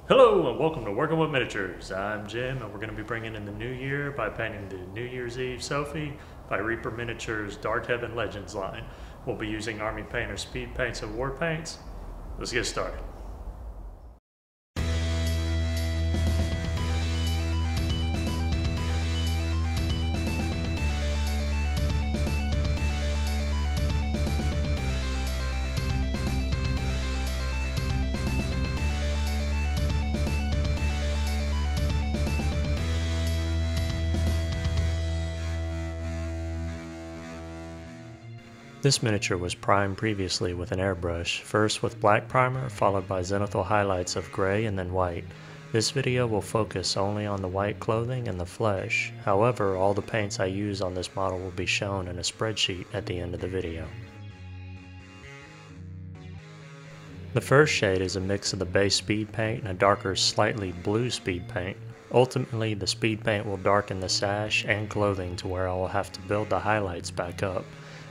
Hello and welcome to Working with Miniatures. I'm Jim and we're going to be bringing in the new year by painting the New Year's Eve Sophie by Reaper Miniatures Dark Heaven Legends line. We'll be using Army Painter Speed Paints and Warpaints. Let's get started. This miniature was primed previously with an airbrush, first with black primer followed by zenithal highlights of gray and then white. This video will focus only on the white clothing and the flesh, however all the paints I use on this model will be shown in a spreadsheet at the end of the video. The first shade is a mix of the base speed paint and a darker slightly blue speed paint. Ultimately the speed paint will darken the sash and clothing to where I will have to build the highlights back up.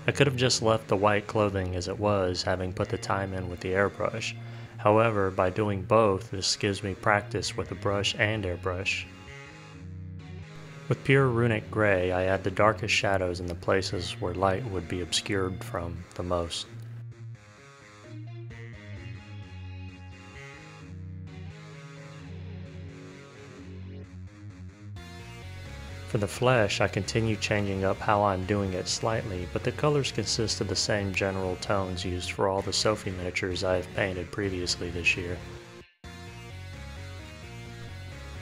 I could have just left the white clothing as it was, having put the time in with the airbrush. However, by doing both, this gives me practice with the brush and airbrush. With pure runic gray, I add the darkest shadows in the places where light would be obscured from the most. For the flesh, I continue changing up how I'm doing it slightly, but the colors consist of the same general tones used for all the Sophie miniatures I have painted previously this year.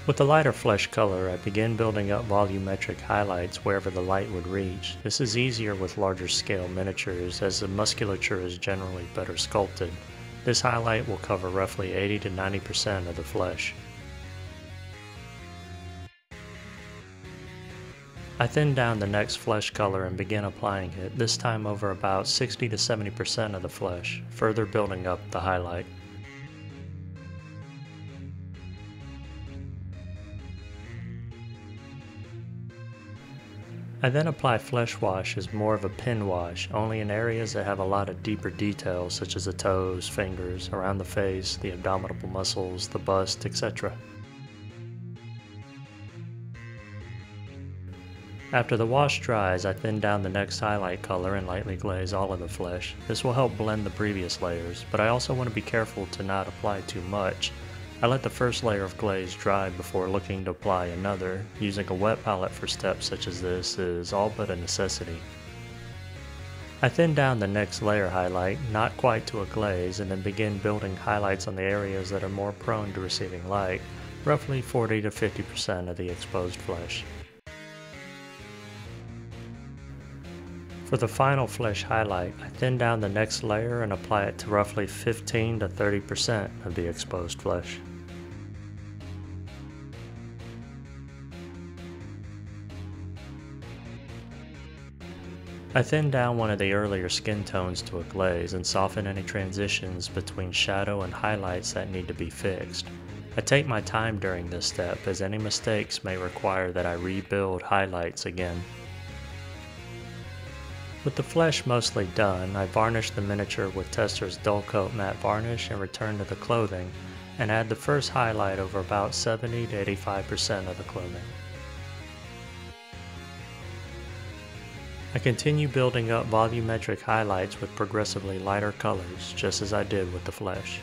With the lighter flesh color, I begin building up volumetric highlights wherever the light would reach. This is easier with larger scale miniatures as the musculature is generally better sculpted. This highlight will cover roughly 80 to 90% of the flesh. I thin down the next flesh color and begin applying it, this time over about 60 to 70% of the flesh, further building up the highlight. I then apply flesh wash as more of a pin wash, only in areas that have a lot of deeper details such as the toes, fingers, around the face, the abdominal muscles, the bust, etc. After the wash dries, I thin down the next highlight color and lightly glaze all of the flesh. This will help blend the previous layers, but I also want to be careful to not apply too much. I let the first layer of glaze dry before looking to apply another. Using a wet palette for steps such as this is all but a necessity. I thin down the next layer highlight, not quite to a glaze, and then begin building highlights on the areas that are more prone to receiving light, roughly 40 to 50% of the exposed flesh. For the final flesh highlight, I thin down the next layer and apply it to roughly 15 to 30% of the exposed flesh. I thin down one of the earlier skin tones to a glaze and soften any transitions between shadow and highlights that need to be fixed. I take my time during this step as any mistakes may require that I rebuild highlights again. With the flesh mostly done, I varnish the miniature with Testor's Dull Coat Matte Varnish and return to the clothing, and add the first highlight over about 70 to 85% of the clothing. I continue building up volumetric highlights with progressively lighter colors, just as I did with the flesh.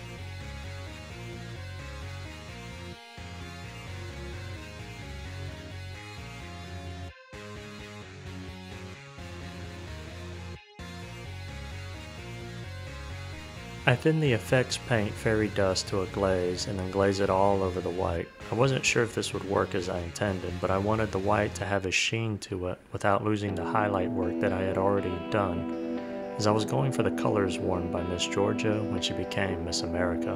I thin the effects paint fairy dust to a glaze and then glaze it all over the white. I wasn't sure if this would work as I intended, but I wanted the white to have a sheen to it without losing the highlight work that I had already done, as I was going for the colors worn by Miss Georgia when she became Miss America.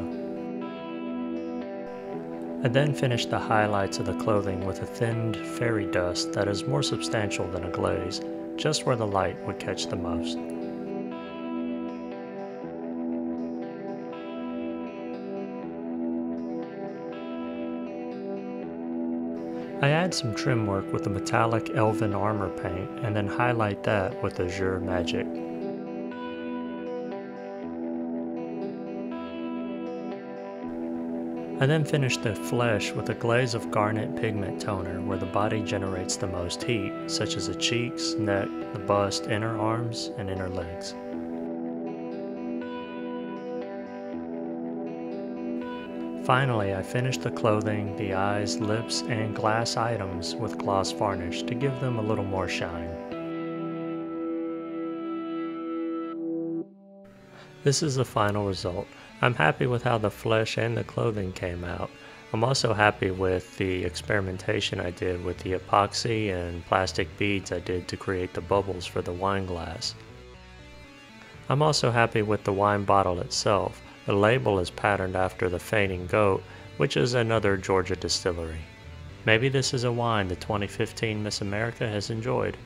I then finished the highlights of the clothing with a thinned fairy dust that is more substantial than a glaze, just where the light would catch the most. I add some trim work with the metallic elven armor paint and then highlight that with Azure Magic. I then finished the flesh with a glaze of garnet pigment toner where the body generates the most heat, such as the cheeks, neck, the bust, inner arms, and inner legs. Finally, I finished the clothing, the eyes, lips, and glass items with gloss varnish to give them a little more shine. This is the final result. I'm happy with how the flesh and the clothing came out. I'm also happy with the experimentation I did with the epoxy and plastic beads I did to create the bubbles for the wine glass. I'm also happy with the wine bottle itself. The label is patterned after the Fainting Goat, which is another Georgia distillery. Maybe this is a wine the 2015 Miss America has enjoyed.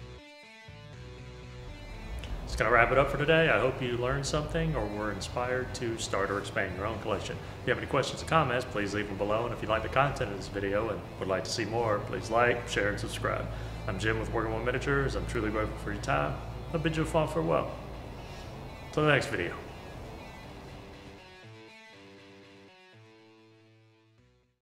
That's going to wrap it up for today. I hope you learned something or were inspired to start or expand your own collection. If you have any questions or comments, please leave them below. And if you like the content of this video and would like to see more, please like, share, and subscribe. I'm Jim with Working With Miniatures. I'm truly grateful for your time. I bid you a fond farewell. Till the next video.